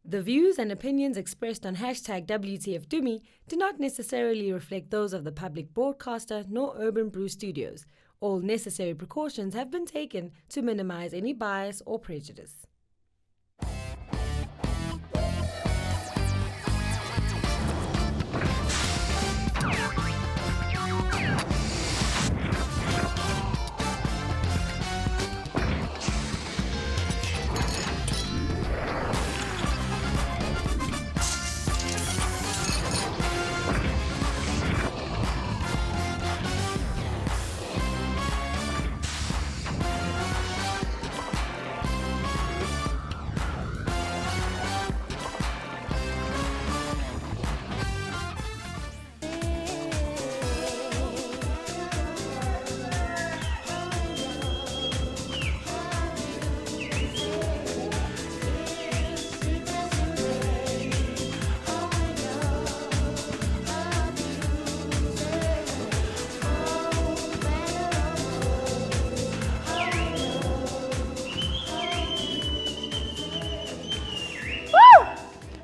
The views and opinions expressed on #WTFTumi do not necessarily reflect those of the public broadcaster nor Urban Brew Studios. All necessary precautions have been taken to minimize any bias or prejudice.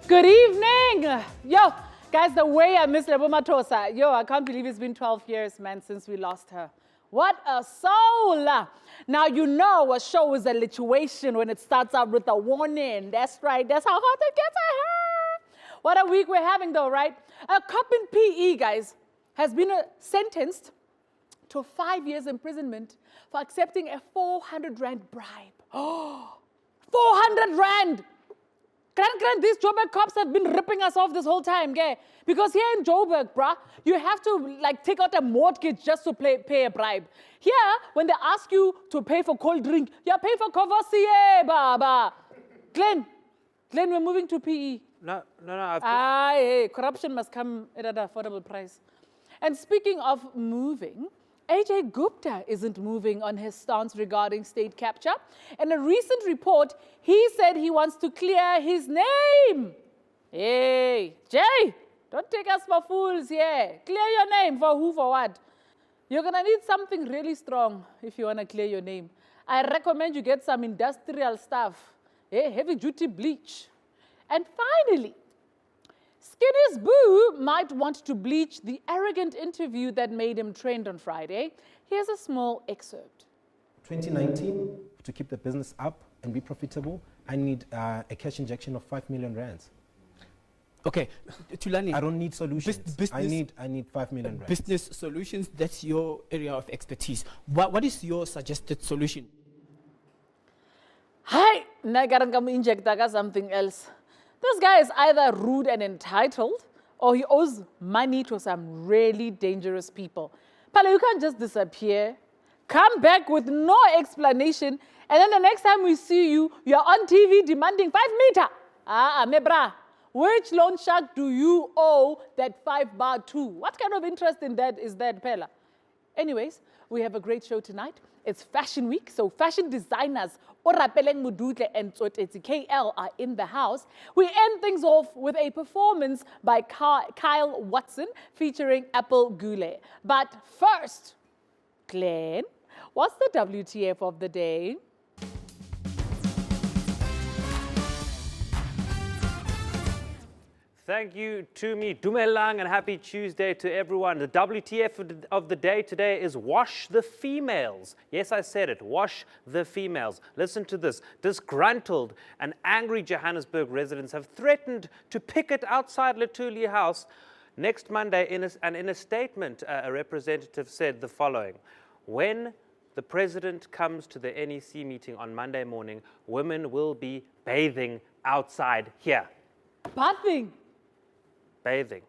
Good evening. Yo, guys, the way I miss Lebo Matosa. Yo, I can't believe it's been 12 years, man, since we lost her. What a soul. Now, you know a show is a lituation when it starts out with a warning. That's right. That's how hot it gets at her. What a week we're having, though, right? A cop in PE, guys, has been sentenced to 5 years imprisonment for accepting a 400 Rand bribe. Oh, 400 Rand! These Joburg cops have been ripping us off this whole time, okay? Because here in Joburg, bruh, you have to take out a mortgage just to pay a bribe. Here, when they ask you to pay for cold drink, you're paying for Courvoisier, baba. Glenn, we're moving to PE. No. Hey, corruption must come at an affordable price. And speaking of moving, AJ Gupta isn't moving on his stance regarding state capture. In a recent report, he said he wants to clear his name. Hey, Jay, don't take us for fools here. Clear your name for who, for what? You're going to need something really strong if you want to clear your name. I recommend you get some industrial stuff, heavy-duty bleach. And finally, Skinny's Boo might want to bleach the arrogant interview that made him trend on Friday. Here's a small excerpt. 2019, to keep the business up and be profitable, I need a cash injection of 5 million rands. Okay, Tulani. I don't need solutions. I need 5 million rands. Business solutions, that's your area of expertise. What is your suggested solution? Hi, Nagarangam injectaga something else. This guy is either rude and entitled, or he owes money to some really dangerous people. Pala, you can't just disappear, come back with no explanation, and then the next time we see you, you're on TV demanding 5 meter. Mebra, which loan shark do you owe that 5 bar to? What kind of interest in that is that, Pella? Anyways, we have a great show tonight. It's Fashion Week, so fashion designers Orapaleng, Modutle, and Tsotetsi KL are in the house. We end things off with a performance by Kyle Watson featuring Apple Gule. But first, Glenn, what's the WTF of the day? Thank you, Tumi. Dumelang and happy Tuesday to everyone. The WTF of the day today is wash the females. Yes, I said it. Wash the females. Listen to this. Disgruntled and angry Johannesburg residents have threatened to picket outside Luthuli House next Monday. In a statement, a representative said the following. When the president comes to the NEC meeting on Monday morning, women will be bathing outside here. Bathing? Bathing.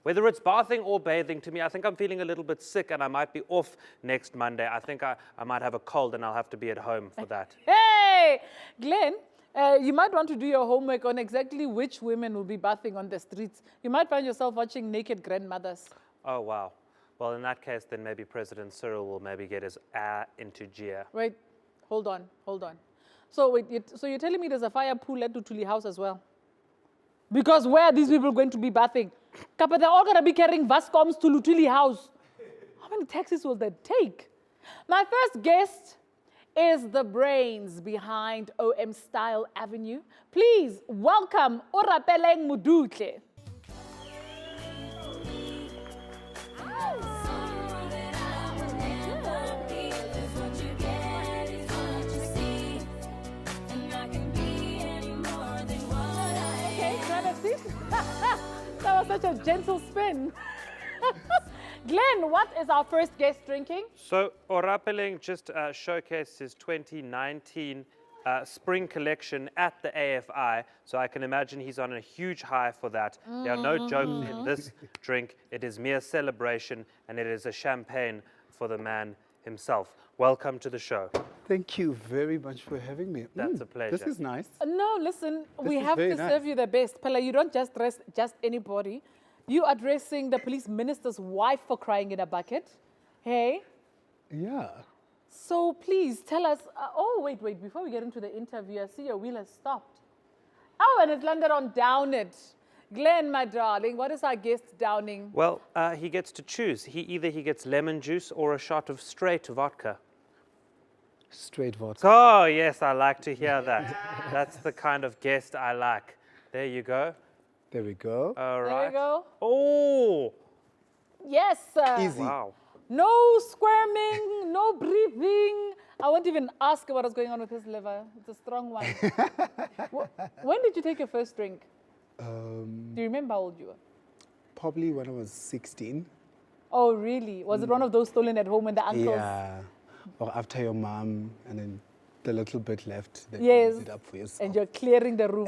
Whether it's bathing or bathing, to me, I think I'm feeling a little bit sick and I might be off next Monday. I think I might have a cold and I'll have to be at home for that. Hey, Glenn, you might want to do your homework on exactly which women will be bathing on the streets. You might find yourself watching naked grandmothers. Oh, wow. Well, in that case, then maybe President Cyril will maybe get his into gear. Wait, hold on. So you're telling me there's a fire pool at Luthuli House as well? Because where are these people going to be bathing? Kappa, they're all going to be carrying Vascoms to Luthuli House. How many taxis will that take? My first guest is the brains behind OM Style Avenue. Please welcome Orapaleng Modutle. That was such a gentle spin. Glenn, what is our first guest drinking? So Orapaleng just showcased his 2019 spring collection at the AFI. So I can imagine he's on a huge high for that. There are no jokes in this drink. It is mere celebration, and it is a champagne for the man himself. Welcome to the show. Thank you very much for having me. That's a pleasure. This is nice. No, listen, we is have very to nice. serve you the best. Pella, you don't just dress just anybody. You are dressing the police minister's wife, for crying in a bucket. Hey? Yeah. So please tell us, oh, wait, before we get into the interview, I see your wheel has stopped. Oh, and it's landed on Down It. Glenn, my darling, what is our guest downing? Well, he gets to choose. Either he gets lemon juice or a shot of straight vodka. Straight vodka. Oh, yes, I like to hear that. That's the kind of guest I like. There you go. There we go. All right. There we go. Oh, Yes, sir. Easy. wow. No squirming, no breathing. I won't even ask what is going on with his liver. It's a strong one. When did you take your first drink? Do you remember how old you were? Probably when I was 16. Oh, really? Was it one of those stolen at home when the uncles? Yeah. Or after your mom, and then the little bit left, then Yes. you use it up for yourself. And you're clearing the room.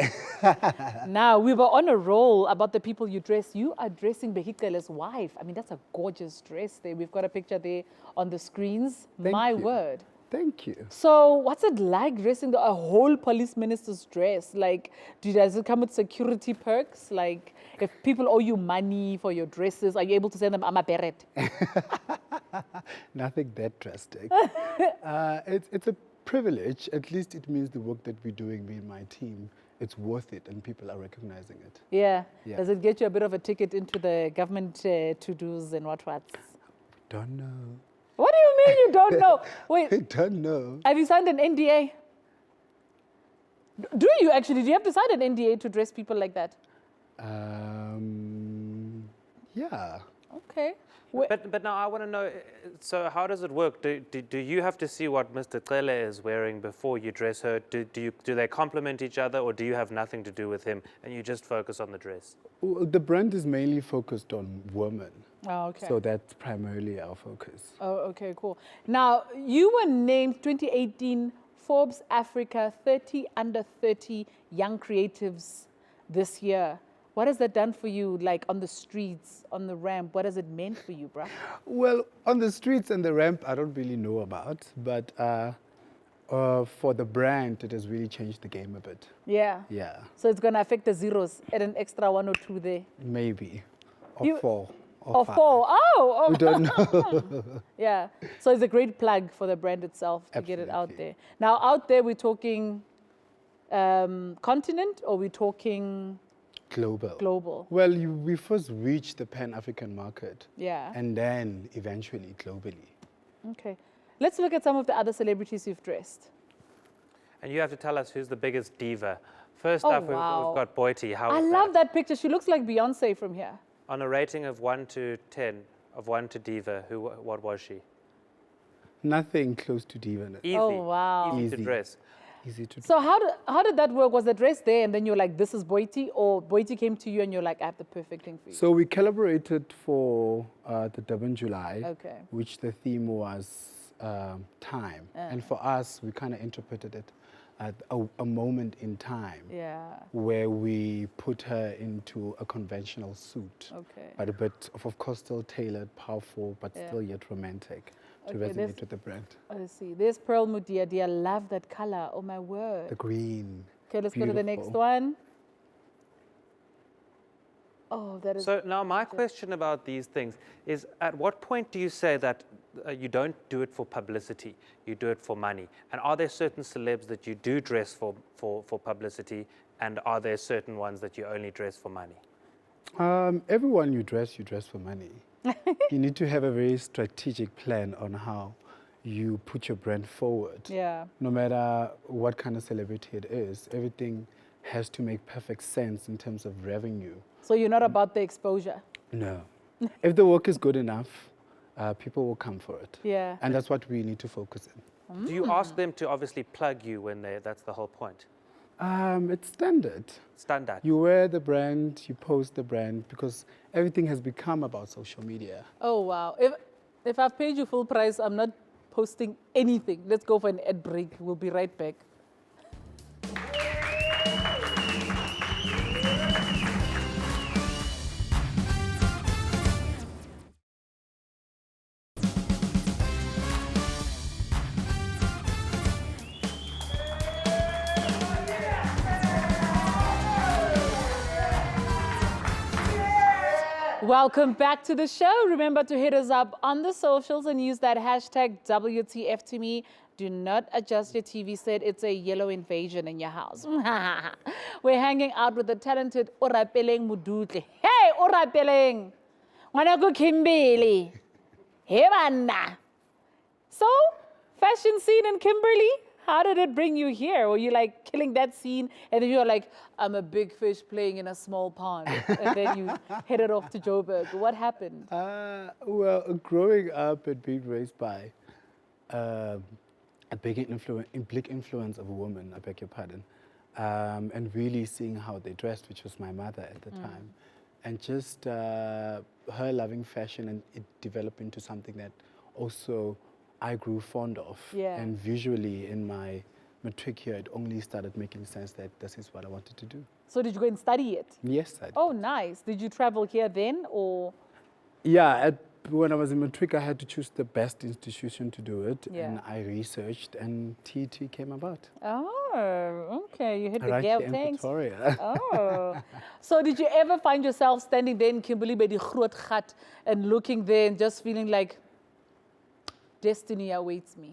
Now, we were on a roll about the people you dress. You are dressing Behikele's wife. I mean, that's a gorgeous dress there. We've got a picture there on the screens. Thank My you. word. Thank you. So what's it like dressing a whole police minister's dress? Like, does it come with security perks? Like, if people owe you money for your dresses, are you able to send them a beret? Nothing that drastic. It's a privilege. At least it means the work that we're doing, me and my team, it's worth it, and people are recognizing it. Yeah. Yeah. Does it get you a bit of a ticket into the government to-dos and what's? Don't know. What do you mean you don't know? Wait, I don't know. have you signed an NDA? Do you actually? Do you have to sign an NDA to dress people like that? Yeah. Okay. But now I want to know, so how does it work? Do you have to see what Mr. Gule is wearing before you dress her? Do they complement each other, or do you have nothing to do with him and you just focus on the dress? Well, the brand is mainly focused on women. Oh, okay. So that's primarily our focus. Oh, okay, cool. Now, you were named 2018 Forbes Africa 30 Under 30 Young Creatives this year. What has that done for you, like on the streets, on the ramp? What has it meant for you, bruh? Well, on the streets and the ramp, I don't really know about, but for the brand, it has really changed the game a bit. Yeah. Yeah, So it's going to affect the zeros at an extra 1 or 2 there. maybe, or You- 4, Or 5. 4. Oh, We don't know. yeah. So it's a great plug for the brand itself to get it out Absolutely. there. Now, out there, we're talking continent, or we're talking Global. global? Well, we first reached the Pan-African market, Yeah. and then eventually globally. Okay. Let's look at some of the other celebrities you've dressed. And you have to tell us who's the biggest diva. First Oh, up, we've wow. got Boiti. How I is love that picture. She looks like Beyonce from here. On a rating of 1 to 10, of 1 to diva, what was she? Nothing close to diva. Easy. Oh, wow. Easy to Easy. dress. Easy to So how did that work? Was the dress there and then you're like, this is Boiti? Or Boiti came to you and you're like, I have the perfect thing for you? So we collaborated for the Durban July, Okay. which the theme was time. And for us, we kind of interpreted it at a moment in time Yeah. where we put her into a conventional suit, Okay. but a bit of course, still tailored, powerful, but Yeah. still yet romantic to Okay, resonate there's- with the brand. Let's see. There's Pearl Mudia. Dear, love that color. Oh, my word. The green. Okay, let's go to the next beautiful. one. Oh, that is. So now my question about these things is, at what point do you say that you don't do it for publicity, you do it for money? And are there certain celebs that you do dress for publicity, and are there certain ones that you only dress for money? Everyone you dress for money. You need to have a very strategic plan on how you put your brand forward. Yeah. No matter what kind of celebrity it is, everything has to make perfect sense in terms of revenue. So you're not about the exposure. No. If the work is good enough, people will come for it. Yeah. And that's what we need to focus on. Do you ask them to obviously plug you when that's the whole point? It's standard. Standard. You wear the brand, you post the brand, because everything has become about social media. Oh, wow. If I've paid you full price, I'm not posting anything. Let's go for an ad break. We'll be right back. Welcome back to the show. Remember to hit us up on the socials and use that hashtag WTFTumi. Do not adjust your TV set. It's a yellow invasion in your house. We're hanging out with the talented Orapaleng Modutle. Hey, Orapaleng! Wanaku Kimberly. Hey, Anna. So, fashion scene in Kimberley? How did it bring you here? Were you like killing that scene and then you're like, I'm a big fish playing in a small pond, and then you headed off to Joburg? What happened? Well, growing up and being raised by a big influence of a woman, I beg your pardon, and really seeing how they dressed, which was my mother at the time, and just her loving fashion, and it developed into something that also I grew fond of. Yeah. And visually in my matric year, it only started making sense that this is what I wanted to do. So did you go and study it? Yes, I did. Oh, nice. Did you travel here then, or? Yeah, when I was in matric, I had to choose the best institution to do it. Yeah. And I researched, and TT came about. Oh, okay. You hit the Right gap. here in Thanks. Pretoria. Oh. So did you ever find yourself standing there in Kimberley by the Groot Gat and looking there and just feeling like, destiny awaits me?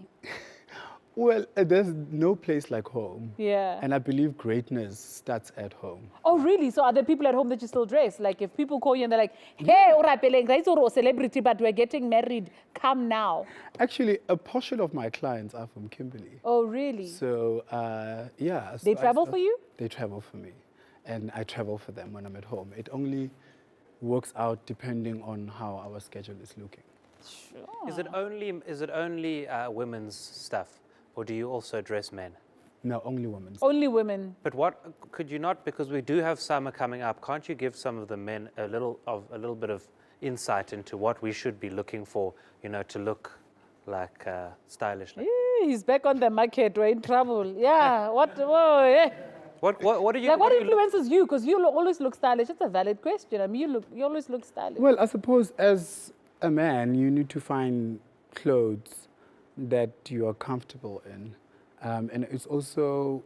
Well, there's no place like home. Yeah. And I believe greatness starts at home. Oh, really? So are there people at home that you still dress? Like if people call you and they're like, hey, Orapaleng, guys, you're a celebrity, but we're getting married. Come now. Actually, a portion of my clients are from Kimberley. Oh, really? So, yeah. They so travel for you? They travel for me. And I travel for them when I'm at home. It only works out depending on how our schedule is looking. Sure. Is it only women's stuff, or do you also dress men? No, only women. Only women. But what could you not, because we do have summer coming up, can't you give some of the men a little bit of insight into what we should be looking for, you know, to look like stylish? Like? He's back on the market. We're in trouble. Yeah. Whoa, yeah. What do you Like what do you look- influences you? Because you always look stylish. It's a valid question. I mean, you always look stylish. Well, I suppose as a man, you need to find clothes that you are comfortable in. And it's also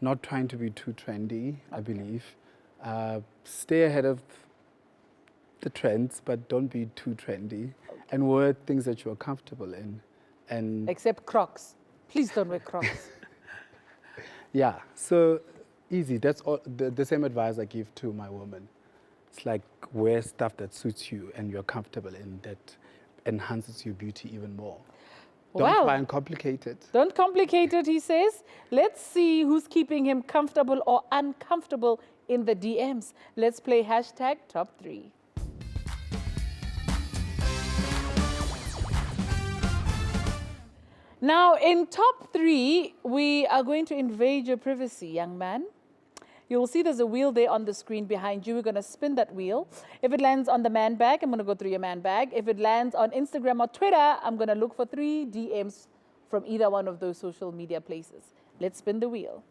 not trying to be too trendy, I believe. Stay ahead of the trends, but don't be too trendy. And wear things that you are comfortable in. And Except Crocs. Please don't wear Crocs. yeah, so easy. That's all, the same advice I give to my woman. It's like wear stuff that suits you and you're comfortable in, that enhances your beauty even more. Don't Wow. try and complicate it. Don't complicate it, he says. Let's see who's keeping him comfortable or uncomfortable in the DMs. Let's play hashtag top 3. Now, in top 3, we are going to invade your privacy, young man. You'll see there's a wheel there on the screen behind you. We're going to spin that wheel. If it lands on the man bag, I'm going to go through your man bag. If it lands on Instagram or Twitter, I'm going to look for 3 DMs from either one of those social media places. Let's spin the wheel.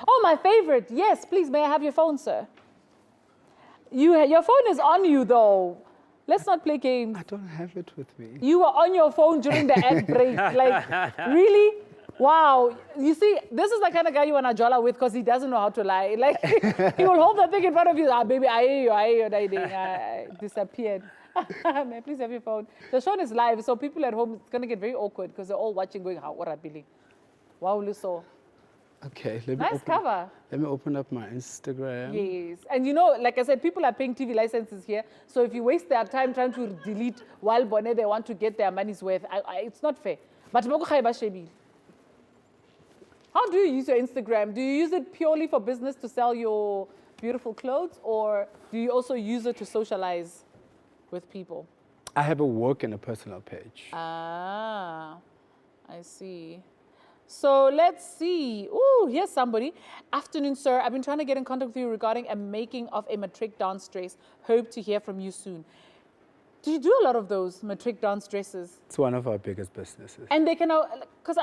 Oh, my favorite. Yes, please, may I have your phone, sir? Your phone is on you, though. Let's not play games. I don't have it with me. You were on your phone during the ad break. Like, really? Wow. You see, this is the kind of guy you want to jolla with because he doesn't know how to lie. Like, he will hold the thing in front of you. Ah, baby, I hear you. I disappeared. May I please have your phone? The show is live, so people at home, it's going to get very awkward because they're all watching going, what are Billy? Wow, Luso. Okay, let me Nice cover. Let me open up my Instagram. Yes. And you know, like I said, people are paying TV licenses here. So if you waste their time trying to delete while Bonnet, they want to get their money's worth. It's not fair. But how do you use your Instagram? Do you use it purely for business to sell your beautiful clothes, or do you also use it to socialize with people? I have a work and a personal page. Ah, I see. So let's see. Ooh, here's somebody. Afternoon, sir. I've been trying to get in contact with you regarding a making of a matric dance dress. Hope to hear from you soon. Do you do a lot of those matric dance dresses? It's one of our biggest businesses. And they can, because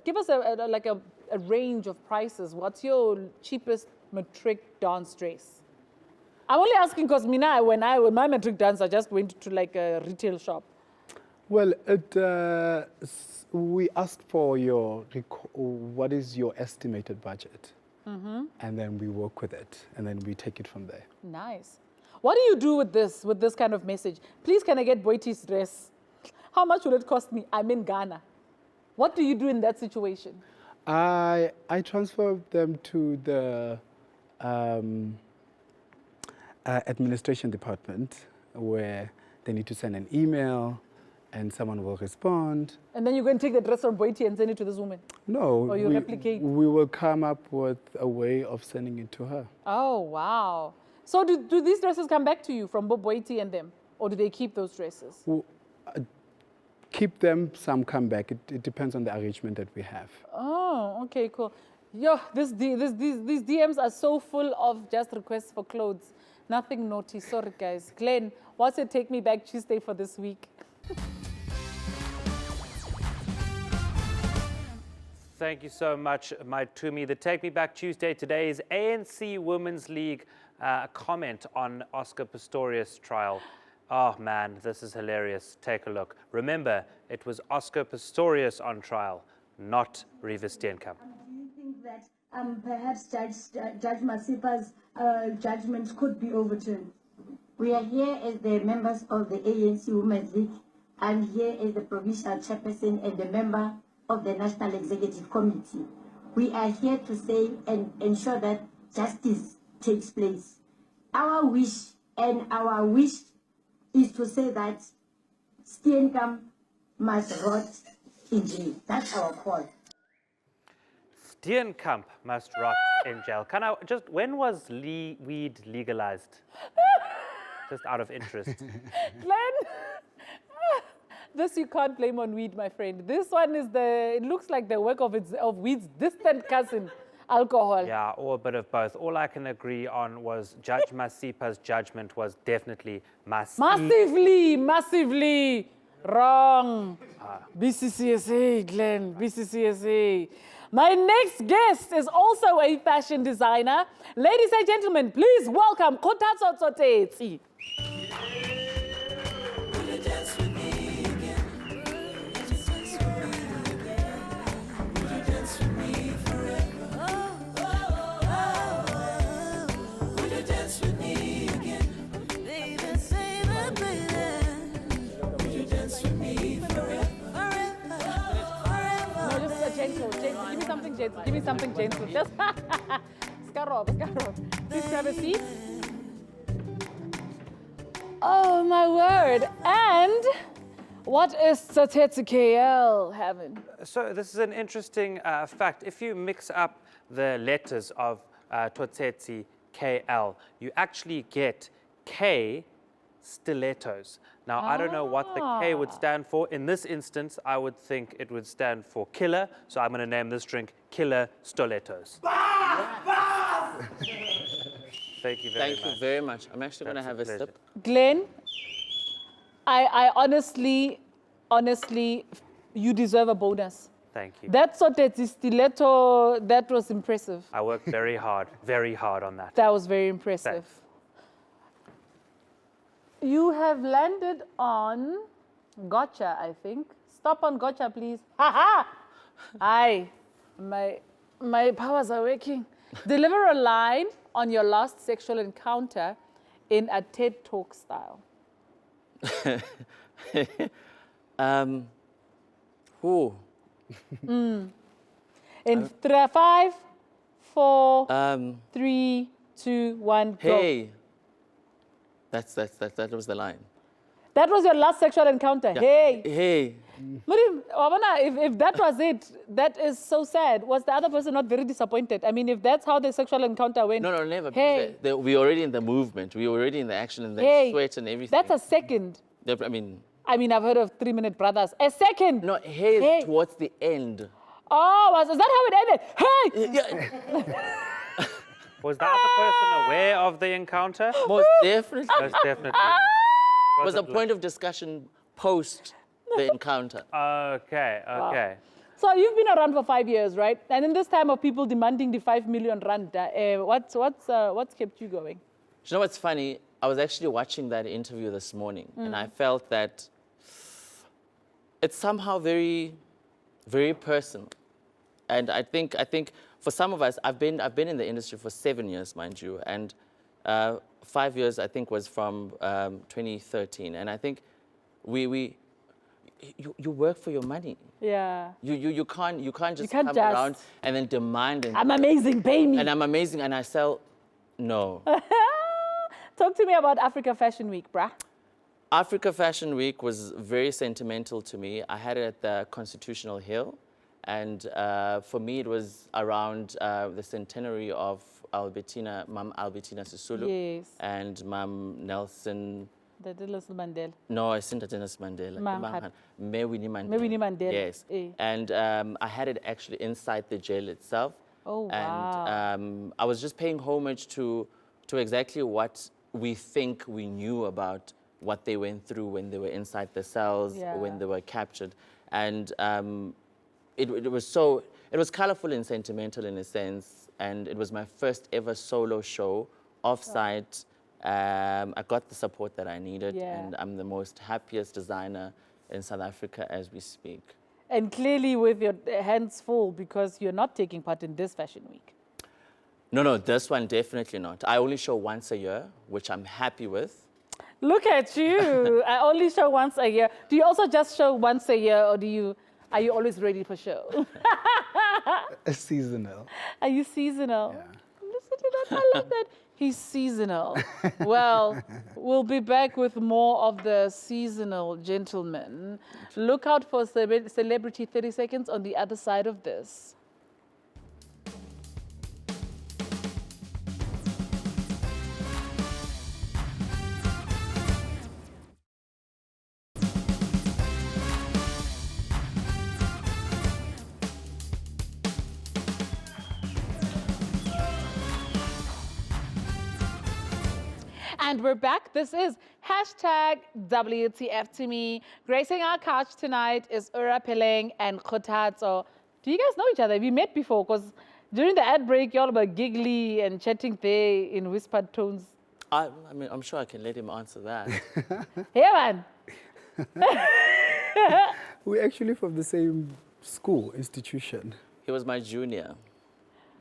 give us a range of prices. What's your cheapest matric dance dress? I'm only asking because when my matric dance, I just went to like a retail shop. Well, we asked for what is your estimated budget, and then we work with it, and then we take it from there. Nice. What do you do with this kind of message? Please, can I get Boiti's dress? How much will it cost me? I'm in Ghana. What do you do in that situation? I transfer them to the administration department, where they need to send an email, and someone will respond. And then you go and take the dress from Boiti and send it to this woman? No. Or you replicate? We will come up with a way of sending it to her. Oh, wow. So do these dresses come back to you from Boiti and them? Or do they keep those dresses? Well, keep them, some come back. It depends on the arrangement that we have. Oh, okay, cool. Yo, these DMs are so full of just requests for clothes. Nothing naughty. Sorry, guys. Glenn, what's your Take Me Back Tuesday for this week? Thank you so much, my Tumi. The Take Me Back Tuesday today is ANC Women's League comment on Oscar Pistorius' trial. Oh man, this is hilarious. Take a look. Remember, it was Oscar Pistorius on trial, not Reeva Steenkamp. Do you think that perhaps Judge Masipa's judgment could be overturned? We are here as the members of the ANC Women's League. I'm here as the provincial chairperson and the member of the National Executive Committee. We are here to say and ensure that justice takes place. Our wish is to say that Steenkamp must rot in jail. That's our call. Steenkamp must rot in jail. When was weed legalized? Just out of interest. Glenn, this you can't blame on weed, my friend. This one is it looks like the work of weed's distant cousin, alcohol. Yeah, or a bit of both. All I can agree on was Judge Masipa's judgment was definitely massively wrong. BCCSA, Glenn, BCCSA. My next guest is also a fashion designer. Ladies and gentlemen, please welcome Kgothatso Tsotetsi. Give me something gentle. Just scarab. Please grab a seat. Oh my word. And what is Tsotetsi KL having? So this is an interesting fact. If you mix up the letters of Tsotetsi KL, you actually get K stilettos. Now, I don't know what the K would stand for. In this instance, I would think it would stand for killer, so I'm going to name this drink Killer Stilettos. Thank you very much. Thank you very much. I'm actually going to have a sip. Glenn, I honestly, you deserve a bonus. Thank you. That Tsotetsi stiletto, that was impressive. I worked very hard on that. That was very impressive. Thanks. You have landed on gotcha, I think. Stop on gotcha, please. Ha-ha! Aye, my powers are working. Deliver a line on your last sexual encounter in a TED Talk style. In 5, 4, 3, 2, 1, go. Hey. That was the line. That was your last sexual encounter. Yeah. Hey. Hey. If that was it, that is so sad. Was the other person not very disappointed? I mean, if that's how the sexual encounter went. No, never. Hey. We were already in the movement. We were already in the action and the Hey. sweat and everything. That's a second. I mean, I've heard of 3-minute brothers. A second. no, hey, Hey. is towards the end. Oh, is that how it ended? Hey. Yeah. Was the other person aware of the encounter? Most definitely. Most definitely. It was a point of discussion post the encounter. Okay. So you've been around for 5 years, right? And in this time of people demanding the 5 million rand, what's kept you going? You know what's funny? I was actually watching that interview this morning, and I felt that it's somehow very, very personal. And I think for some of us, I've been in the industry for 7 years, mind you, and 5 years I think was from 2013. And I think you work for your money. Yeah. You can't just come around and then demand. I'm amazing, pay me. And I'm amazing, and I sell. No. Talk to me about Africa Fashion Week, bruh. Africa Fashion Week was very sentimental to me. I had it at the Constitutional Hill, and for me it was around the centenary of Mum Albertina Sisulu, Yes. and Mum Nelson. The Nelson Mandela. No, I sent Nelson Mandela. Winnie Mandela. Winnie Mandela. Yes. And I had it actually inside the jail itself. Oh, wow. And I was just paying homage to exactly what we think we knew about what they went through when they were inside the cells, Yeah. or when they were captured. And it was colorful and sentimental in a sense. And it was my first ever solo show off-site. I got the support that I needed, Yeah. and I'm the most happiest designer in South Africa as we speak. And clearly with your hands full because you're not taking part in this fashion week. No, this one definitely not. I only show once a year, which I'm happy with. Look at you. I only show once a year. Do you also just show once a year, or are you always ready for show? Seasonal. Are you seasonal? Yeah. Listen to that. I love that. He's seasonal. Well, we'll be back with more of the seasonal gentlemen. Look out for Celebrity 30 Seconds on the other side of this. And we're back. This is hashtag WTFTumi. Gracing our couch tonight is Orapaleng and Kgothatso. Do you guys know each other? Have you met before? Because during the ad break, y'all were giggly and chatting there in whispered tones. I mean, I'm sure I can let him answer that. Hey, man. We're actually from the same school, institution. He was my junior.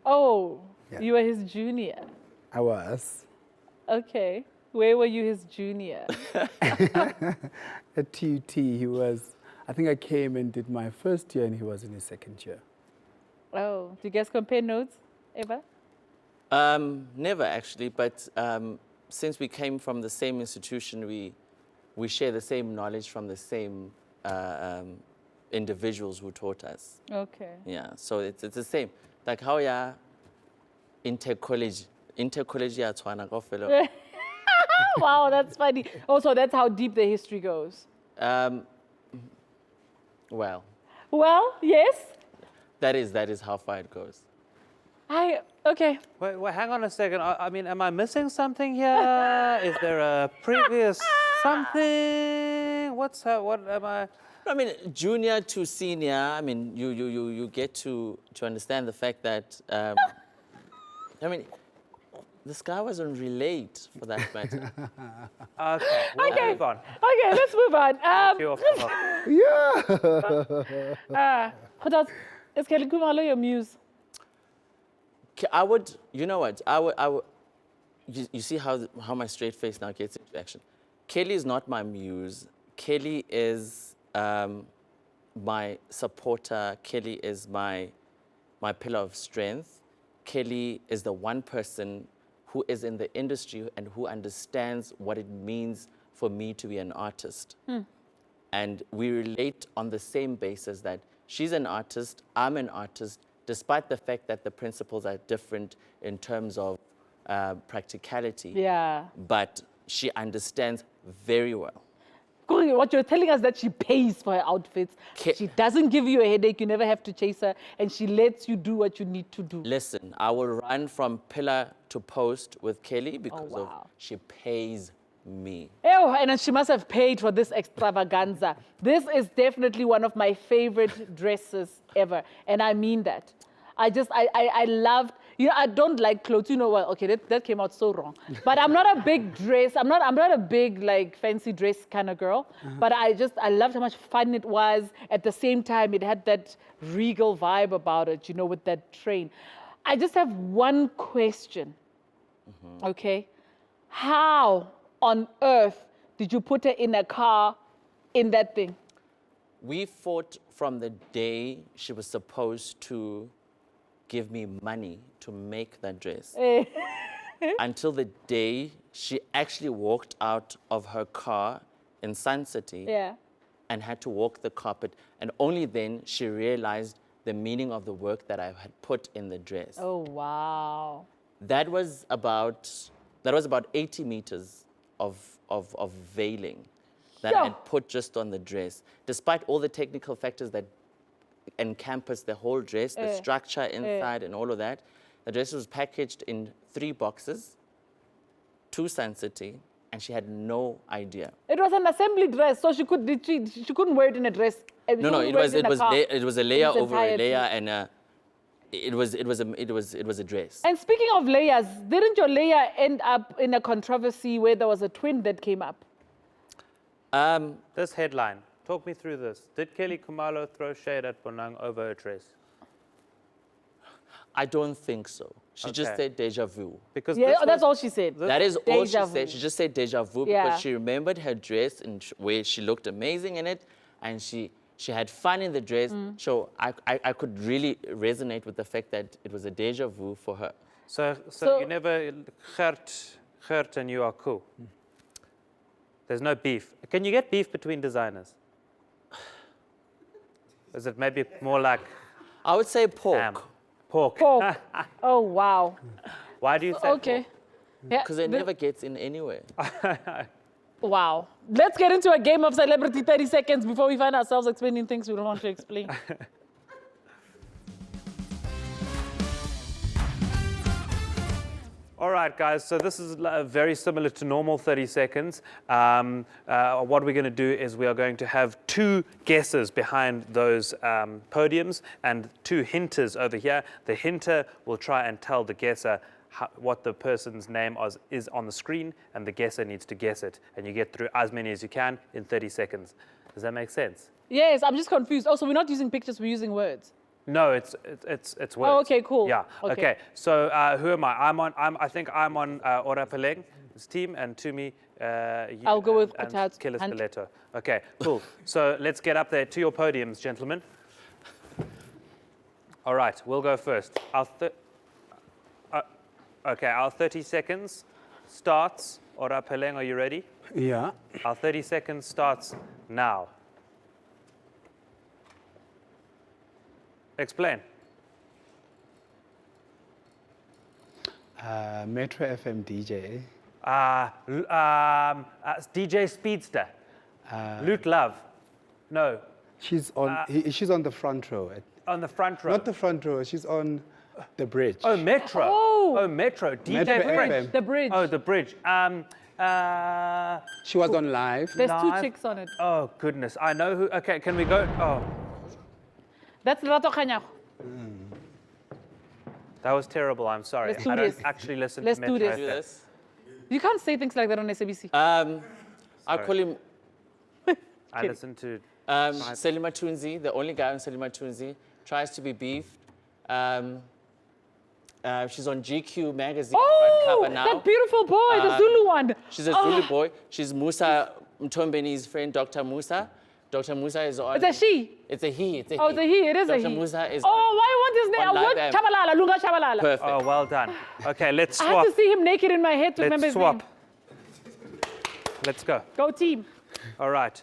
Oh, Yeah. you were his junior. I was. Okay. Where were you his junior? At TUT, he was, I think I came and did my first year and he was in his second year. Oh, do you guys compare notes ever? Never actually, but since we came from the same institution, we share the same knowledge from the same individuals who taught us. Okay. Yeah, so it's the same. Like how ya inter-college ya tshwana kaofela. Wow, that's funny. Also, that's how deep the history goes. Well, yes. that is how far it goes. Okay. Wait, hang on a second. I mean, am I missing something here? Is there a previous something? What am I? I mean, junior to senior, I mean, you get to understand the fact that, I mean, this guy was on Relate, for that matter. Okay, we'll move on. Okay, let's move on. Kgothatso, is Kelly Kumalo your muse? I would, you know what, I would you see how my straight face now gets into action. Kelly is not my muse. Kelly is my supporter. Kelly is my my pillar of strength. Kelly is the one person who is in the industry and who understands what it means for me to be an artist. And we relate on the same basis that she's an artist, I'm an artist, despite the fact that the principles are different in terms of practicality. Yeah. But she understands very well. What you're telling us that she pays for her outfits. She doesn't give you a headache. You never have to chase her. And she lets you do what you need to do. Listen, I will run from pillar to post with Kelly because of she pays me. Oh, and she must have paid for this extravaganza. This is definitely one of my favorite dresses ever. And I mean that. I loved, you know, I don't like clothes, you know, well, okay, that came out so wrong. But I'm not a big dress, I'm not a big, like, fancy dress kind of girl. But I loved how much fun it was. At the same time, it had that regal vibe about it, you know, with that train. I just have one question, okay? How on earth did you put her in a car in that thing? We fought from the day she was supposed to give me money to make that dress until the day she actually walked out of her car in Sun City and had to walk the carpet. And only then she realized the meaning of the work that I had put in the dress. Oh, wow. That was about 80 meters of veiling that I had put just on the dress, despite all the technical factors that encompass the whole dress, the structure inside and all of that. The dress was packaged in 3 boxes to Sun City, and she had no idea. It was an assembly dress, so she couldn't wear it in a dress. No, it was a layer over a layer, and it was a dress. And speaking of layers, didn't your layer end up in a controversy where there was a twin that came up? This headline. Talk me through this. Did Kelly Khumalo throw shade at Bonang over her dress? I don't think so. She just said deja vu. Because that's all she said. That is all she Deja said. vu. She just said deja vu because she remembered her dress and where she looked amazing in it, and she had fun in the dress. So I could really resonate with the fact that it was a deja vu for her. So you never hurt and you are cool. There's no beef. Can you get beef between designers? Is it maybe more like... I would say pork. Pork. Pork. Oh, wow. Why do you say pork? Because it never gets in anywhere. Wow. Let's get into a game of celebrity 30 seconds before we find ourselves explaining things we don't want to explain. All right, guys, so this is very similar to normal 30 seconds. What we're going to do is we are going to have 2 guesses behind those podiums and 2 hinters over here. The hinter will try and tell the guesser what the person's name is on the screen, and the guesser needs to guess it. And you get through as many as you can in 30 seconds. Does that make sense? Yes, I'm just confused. Also, we're not using pictures, we're using words. No, it's words. Oh, okay, cool. Yeah. Okay. So who am I? I think I'm on Orapaleng's team, and Tumi, I'll go with Kgothatso. Killer Stiletto. Okay, cool. So let's get up there to your podiums, gentlemen. All right, we'll go first. Our 30 seconds starts. Orapaleng, are you ready? Yeah. Our 30 seconds starts now. Explain. Metro FM DJ. DJ Speedster. Loot Love. No. She's on the front row. On the front row. Not the front row. She's on the bridge. Oh, Metro. Oh, Metro. DJ Metro Bridge. FM. The bridge. Oh, the bridge. She was on live. There's 2 live. chicks on it. Oh, goodness. I know who. Okay, can we go? Oh. That's Rato Khanyago. That was terrible. I'm sorry. Let's do I don't this. actually listen Let's to do Metro this. FM. You can't say things like that on SABC. I call him I listen to... Selima Tunzi, the only guy on Selima Tunzi, tries to be beefed. She's on GQ magazine front cover now. That beautiful boy, the Zulu one. She's a Zulu boy. She's Musa Mtombeni's friend, Dr. Musa. Dr. Musa is on. It's a she. It's a he. It's a Oh, he. it's a he. It is a he. Dr. Musa is Oh, on. why want his name? on I want live Chabalala, Lunga Chabalala. Perfect. Oh, well done. Okay, let's I swap. have to see him naked in my head to remember Let's his name. swap. Let's go. Go team. All right.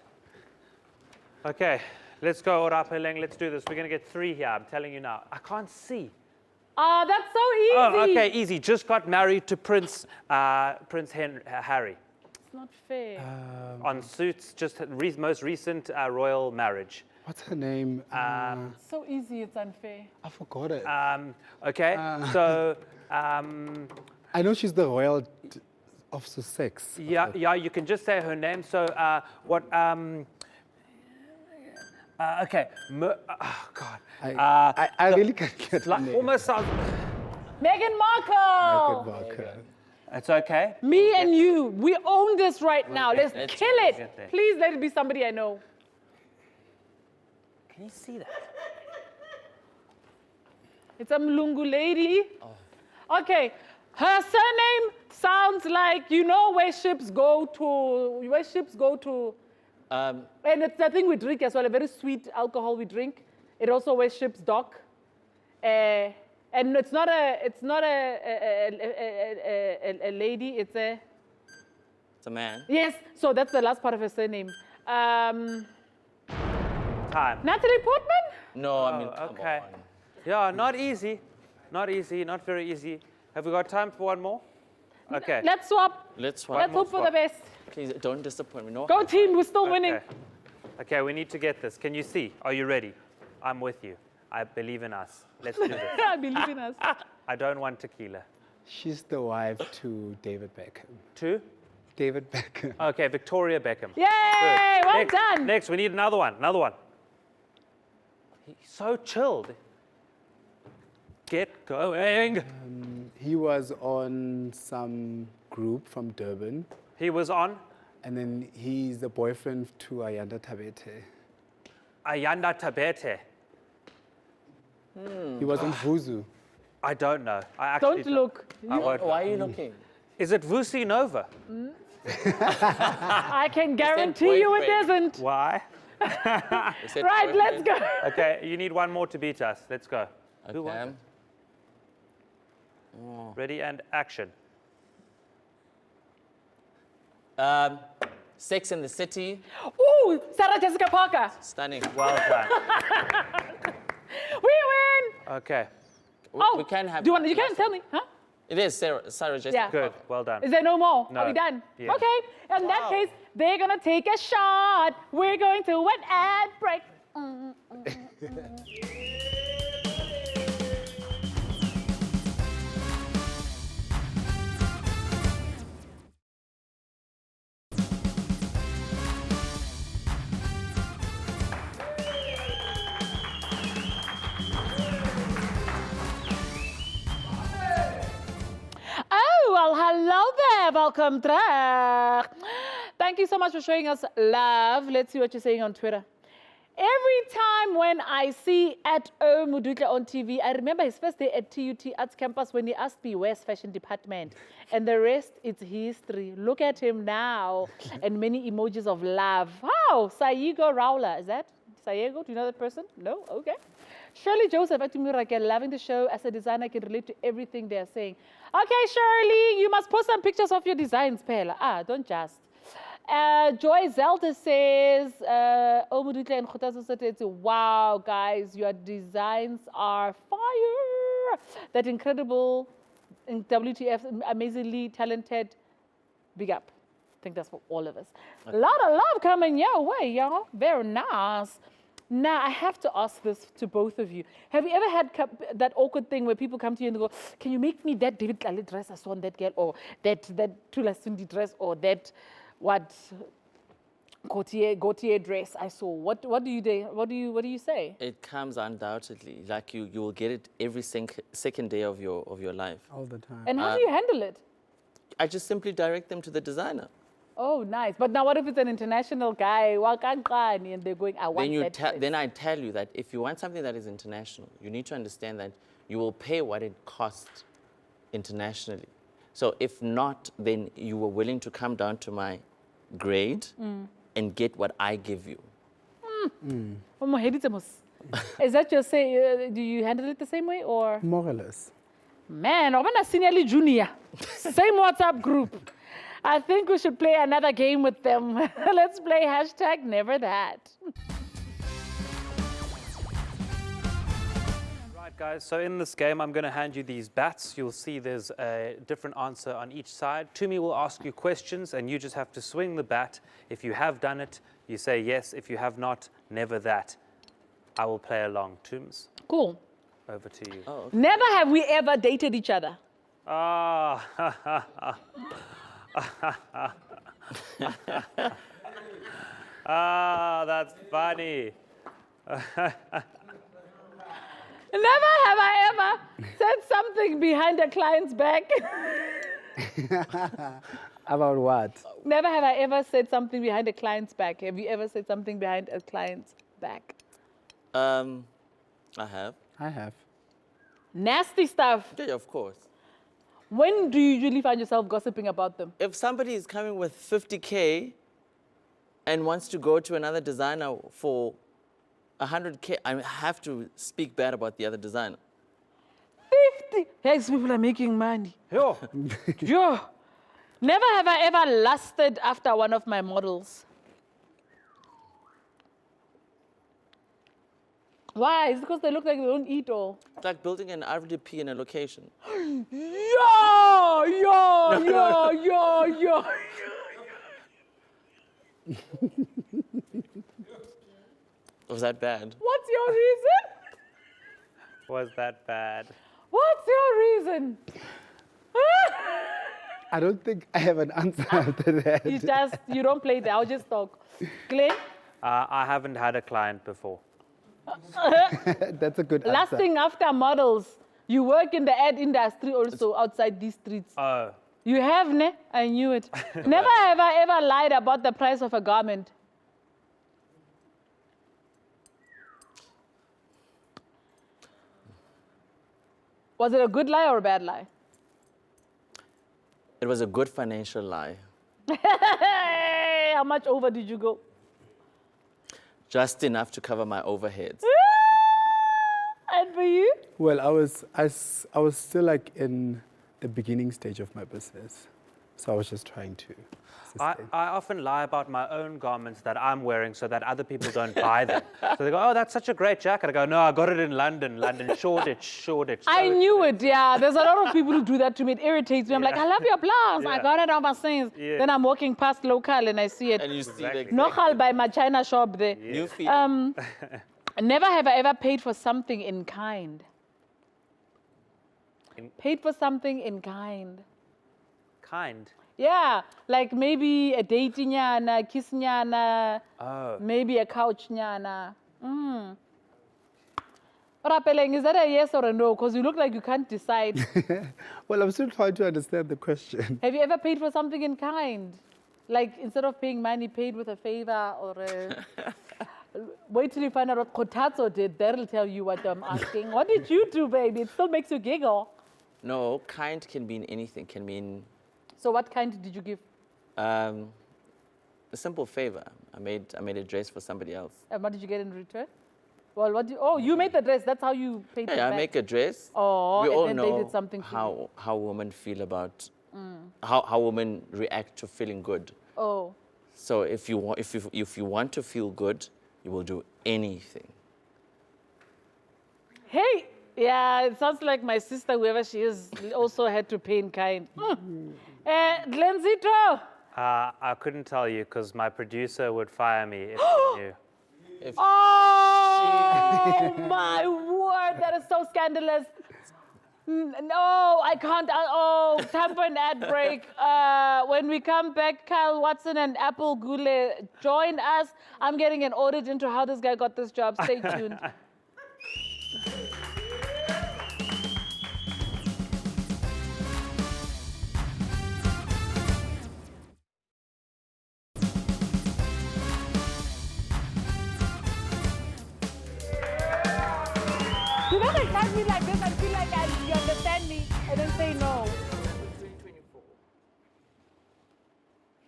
Okay, let's go, Orapaleng. Let's do this. We're going to get 3 here. I'm telling you now. I can't see. Oh, that's so easy. Oh, okay, easy. Just got married to Prince Harry. It's not fair. On Suits, just most recent royal marriage. What's her name? So easy, it's unfair. I forgot it. Okay, so I know she's the royal of Sussex. yeah, you can just say her name. So what? Okay, oh God. I really can't get her name. Almost sounds. Meghan Markle. Markle. It's okay. Me and you, we own this right now. Let's Let's kill it. get there. Please let it be somebody I know. Can you see that? It's a Mlungu lady. Okay, her surname sounds like, you know where ships go to, and it's the thing we drink as well, a very sweet alcohol we drink. It also where ships dock. And it's not a lady, it's a man. yes, so that's the last part of her surname. Time. Natalie Portman? No, I mean, come Okay. on. Yeah, not easy. Not easy, not very easy. Have we got time for one more? Okay. Let's swap. Let's swap. Let's hope for the best. Please don't disappoint me. No. Go team, we're still winning. Okay. Okay, we need to get this. Can you see? Are you ready? I'm with you. I believe in us. Let's do this. I believe in us. I don't want tequila. She's the wife to David Beckham. 2? David Beckham. Okay, Victoria Beckham. Yay, Good. well next, done. Next, we need another one. Another one. He's so chilled. Get going. He was on some group from Durban, He was on and then he's the boyfriend to Ayanda Tabete. Ayanda Tabete. He was on Vuzu. I don't know. I actually Don't look. I won't Why are look. you looking? Is it Vusi Nova? I can guarantee you it boyfriend. isn't. Why? They said Right, let's boyfriend. go. Okay, you need one more to beat us. Let's go. Who was Okay. it? Ready and action. Sex in the City. Ooh, Sarah Jessica Parker. Stunning. Well done. We win. Okay, We can have. Do you can't tell me, huh? It is Sarah Jessica. Yeah. good. Well done. Is there no more? No. Are we done? Yeah. Okay. In that case, they're gonna take a shot. We're going to an ad break. Oh, well, hello there. Welcome back. Thank you so much for showing us love. Let's see what you're saying on Twitter. Every time when I see @Modutle on TV, I remember his first day at TUT Arts Campus when he asked me where's fashion department. And the rest is history. Look at him now. And many emojis of love. Wow, Saigo Raula. Is that Saigo? Do you know that person? No? Okay. Shirley Joseph, loving the show. As a designer, I can relate to everything they're saying. Okay, Shirley, you must post some pictures of your designs, Pela. Don't just. Joy Zelda says, Modutle and Kgothatso Tsotetsi, wow, guys, your designs are fire. That incredible, WTF, amazingly talented, big up. I think that's for all of us. A lot of love coming your way, y'all. Very nice. Now, I have to ask this to both of you. Have you ever had that awkward thing where people come to you and they go, can you make me that David Kale dress I saw on that girl, or that Tula Sundi dress, or that, what, Gautier dress I saw? What do you say? It comes undoubtedly. Like you will get it every second day of your life. All the time. And how do you handle it? I just simply direct them to the designer. Oh, nice. But now what if it's an international guy, and they're going, I want that. Then I tell you that if you want something that is international, you need to understand that you will pay what it costs internationally. So if not, then you were willing to come down to my grade and get what I give you. Is that your say? Do you handle it the same way or? More or less. Man, I'm a senior junior. Same WhatsApp group. I think we should play another game with them. Let's play hashtag never that. Right, guys, so in this game, I'm going to hand you these bats. You'll see there's a different answer on each side. Tumi will ask you questions, and you just have to swing the bat. If you have done it, you say yes. If you have not, never that. I will play along. Tooms, Cool. over to you. Oh, Never have we ever dated each other. Ah, ah, that's funny. Never have I ever said something behind a client's back. About what? Never have I ever said something behind a client's back. Have you ever said something behind a client's back? I have. I have. Nasty stuff. Yeah, of course. When do you usually find yourself gossiping about them? If somebody is coming with 50K and wants to go to another designer for 100K, I have to speak bad about the other designer. 50. Yes, people are making money. Yo. Yo. Never have I ever lusted after one of my models. Why? Is it because they look like they don't eat or? It's like building an RDP in a location. Yo, yo, yo, yo, yo. Was that bad? What's your reason? Was that bad? What's your reason? I don't think I have an answer after that. You don't play that. I'll just talk. Glenn? I haven't had a client before. That's a good answer. Lasting after models. You work in the ad industry also outside these streets. Oh. You have, ne? I knew it. Never have I ever lied about the price of a garment. Was it a good lie or a bad lie? It was a good financial lie. How much over did you go? Just enough to cover my overheads. And for you? Well, I was still like in the beginning stage of my business. So I was just trying to sustain. I often lie about my own garments that I'm wearing so that other people don't buy them. So they go, oh, that's such a great jacket. I go, no, I got it in London, Shoreditch. I knew it, yeah. There's a lot of people who do that to me. It irritates me. I'm like, I love your blouse. I got it overseas. Yeah. Then I'm walking past local and I see it. And you see the Nochal by my China shop there. new feet. Never have I ever paid for something in kind. Paid for something in kind. Kind. Yeah, like maybe a date nyana, kiss nyana, maybe a couch nyana. Orapaleng, is that a yes or a no? Because you look like you can't decide. Well, I'm still trying to understand the question. Have you ever paid for something in kind? Like instead of paying money, paid with a favor or a... Wait till you find out what Kgothatso did. That'll tell you what I'm asking. What did you do, baby? It still makes you giggle. No, kind can mean anything. Can mean So what kind did you give? a simple favor. I made a dress for somebody else. And what did you get in return? Well, what do you, oh, you made the dress. That's how you paid it Yeah, I back. make a dress. Oh, We and all then know they did something for you. how women feel about how women react to feeling good. Oh. So if you want to feel good, you will do anything. Hey, yeah, it sounds like my sister, whoever she is, also had to pay in kind. Glenzito. I couldn't tell you because my producer would fire me if he knew. Oh, my word, that is so scandalous. No, I can't. Oh, time for an ad break. When we come back, Kyle Watson and Apple Gule join us. I'm getting an audit into how this guy got this job. Stay tuned. You know, they can't be like this and feel like you understand me and then say no.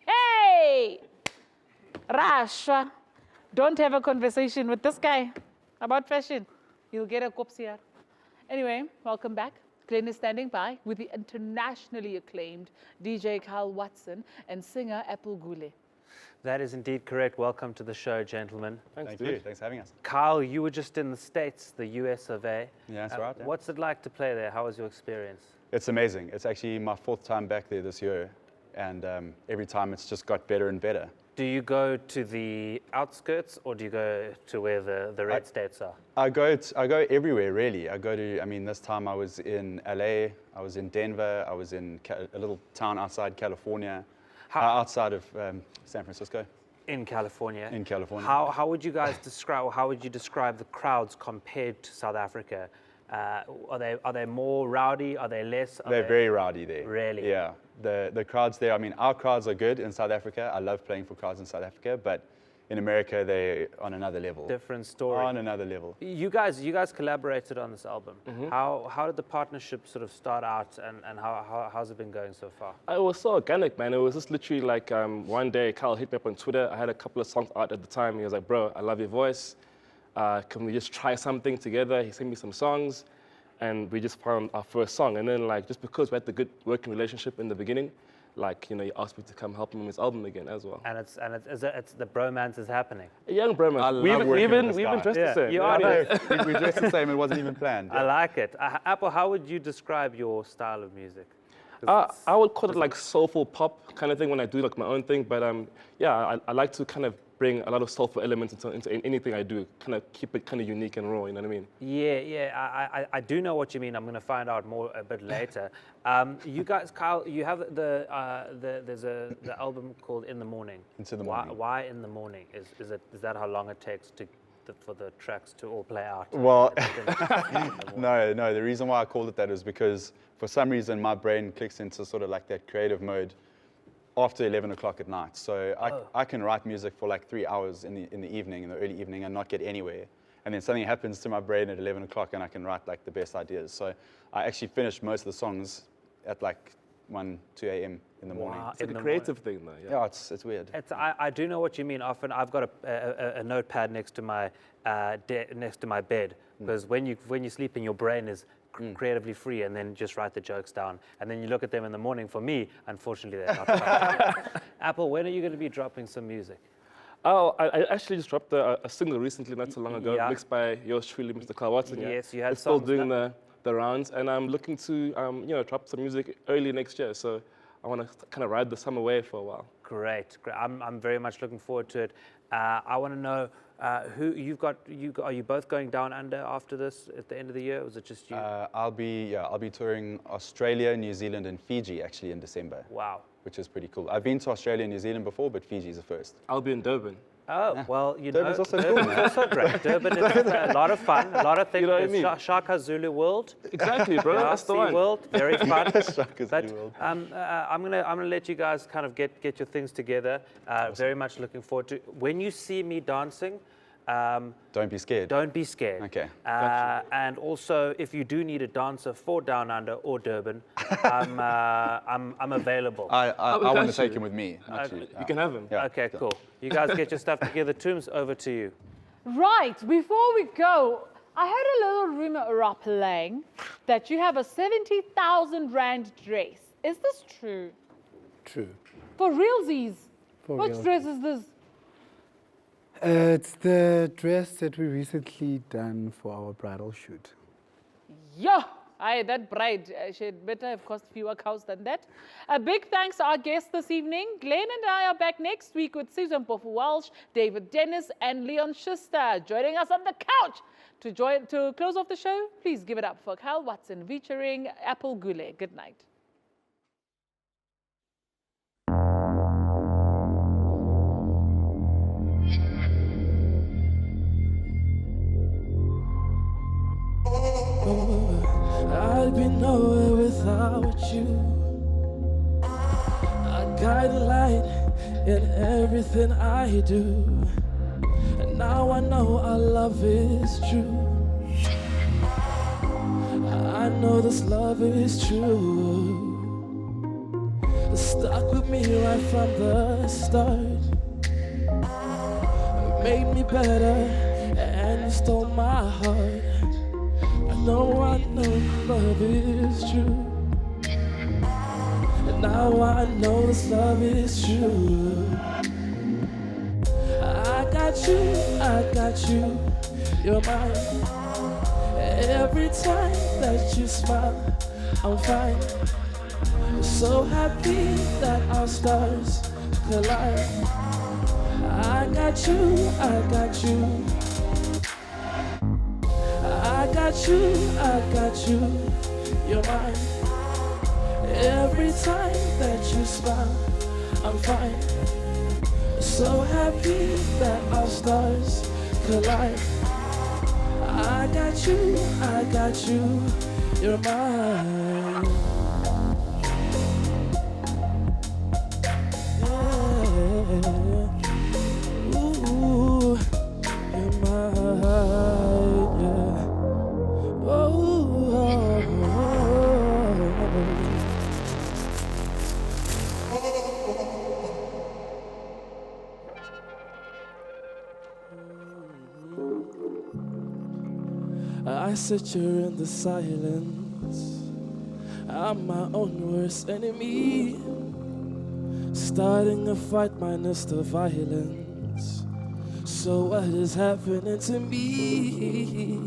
Hey! Rasha. don't have a conversation with this guy about fashion, you'll get a kopsier. Anyway, welcome back. Glenn is standing by with the internationally acclaimed DJ Kyle Watson and singer Apple Gule. That is indeed correct. Welcome to the show, gentlemen. Thank you. Thanks for having us. Kyle, you were just in the States, the US of A. Yeah, that's right. Yeah. What's it like to play there? How was your experience? It's amazing. It's actually my 4th time back there this year, and every time it's just got better and better. Do you go to the outskirts, or do you go to where the red states are? I go everywhere, really. This time I was in LA, I was in Denver, I was in a little town outside California, outside of San Francisco. In California? In California. How would you guys describe, or how would you describe the crowds compared to South Africa? Are they more rowdy? Are they less? They're very rowdy there. Really? Yeah. The crowds there, our crowds are good in South Africa. I love playing for crowds in South Africa, but in America, they're on another level. Different story. On another level. You guys collaborated on this album. Mm-hmm. How did the partnership sort of start out, and how's it been going so far? It was so organic, man. It was just literally like one day, Kyle hit me up on Twitter. I had a couple of songs out at the time. He was like, bro, I love your voice. Can we just try something together? He sent me some songs, and we just found our first song. And then, like, just because we had the good working relationship in the beginning, like, he asked me to come help him with his album again as well. And it's the bromance is happening. A young bromance. We even dressed the same. You are. We dressed the same. It wasn't even planned. I like it. Apple, how would you describe your style of music? I would call it like soulful pop kind of thing when I do like my own thing. But yeah, I like to kind of bring a lot of soulful elements into anything I do, kind of keep it kind of unique and raw, you know what I mean? Yeah, I do know what you mean. I'm going to find out more a bit later. You guys, Kyle, you have there's the album called In the Morning. Into the Morning. Why In the Morning? Is that how long it takes for the tracks to all play out? Well, no, the reason why I called it that is because for some reason my brain clicks into sort of like that creative mode after 11 o'clock at night. So I can write music for like 3 hours in the evening, in the early evening, and not get anywhere. And then something happens to my brain at 11 o'clock and I can write like the best ideas. So I actually finished most of the songs at like 1, 2 a.m. in the morning. It's like a creative thing though. Yeah, it's weird. I do know what you mean. Often I've got a notepad next to my bed, because when you sleep in, your brain is creatively free, and then just write the jokes down, and then you look at them in the morning. For me, unfortunately, they're not. Apple, when are you going to be dropping some music? Oh, I actually just dropped a single recently, not so long ago, mixed by yours truly, Mr. Kyle Watson. Yes, you had it's still doing the rounds, and I'm looking to drop some music early next year. So I want to kind of ride the summer wave for a while. Great. I'm very much looking forward to it. I want to know who you've got. Are you both going down under after this at the end of the year, or is it just you? I'll be touring Australia, New Zealand, and Fiji actually in December. Wow. Which is pretty cool. I've been to Australia and New Zealand before, but Fiji's the first. I'll be in Durban. Oh, well, Durban's also cool, man. also great. Durban is a lot of fun, a lot of things. You know what I mean? Shaka Zulu World. Exactly, bro. That's the one. World, very fun. Shaka Zulu World. I'm gonna let you guys kind of get your things together. Awesome. Very much looking forward to. When you see me dancing, don't be scared. Don't be scared. Okay. And also, if you do need a dancer for Down Under or Durban, I'm available. I want to take him with me. You can have him. Yeah. Okay, cool. You guys get your stuff together. Tooms, over to you. Right, before we go, I heard a little rumor, Orapaleng, that you have a 70,000 rand dress. Is this true? True. For realsies? Which realsies. dress is this? It's the dress that we recently done for our bridal shoot. Yeah, that bride, she had better have cost fewer cows than that. A big thanks to our guests this evening. Glenn and I are back next week with Susan Pofu-Walsh, David Dennis, and Leon Schuster joining us on the couch. To close off the show, please give it up for Kyle Watson featuring Apple Gule. Good night. I'd be nowhere without you. I guide the light in everything I do, and now I know our love is true. I know this love is true. Stuck with me right from the start. made me better, and you stole my heart. I know love is true. And now I know this love is true. I got you, you're mine. Every time that you smile, I'm fine. So happy that our stars collide. I got you, I got you. I got you, you're mine. Every time that you smile, I'm fine. So happy that our stars collide. I got you, you're mine. Yeah. Ooh, you're mine, yeah. I sit here in the silence. I'm my own worst enemy. Starting a fight minus the violence. So what is happening to me?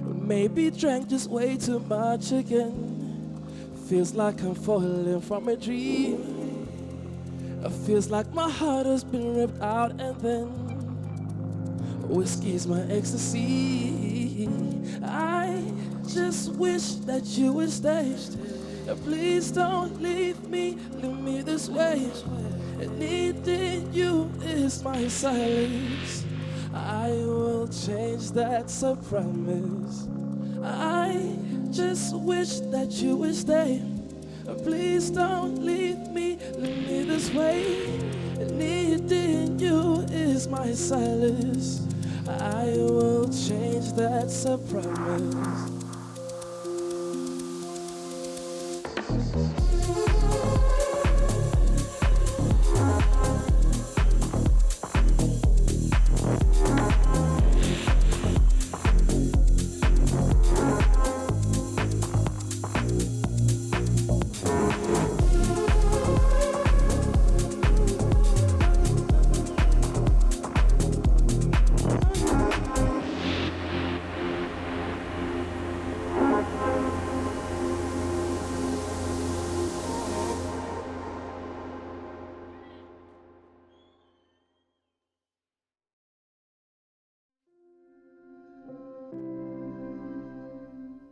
Maybe drank just way too much again. Feels like I'm falling from a dream. It feels like my heart has been ripped out and then whiskey's my ecstasy. I just wish that you would stay. Please don't leave me this way. Needing you is my silence. I will change, that's a promise. I just wish that you would stay. Please don't leave me this way. Needing you is my silence. I will change, that's a promise.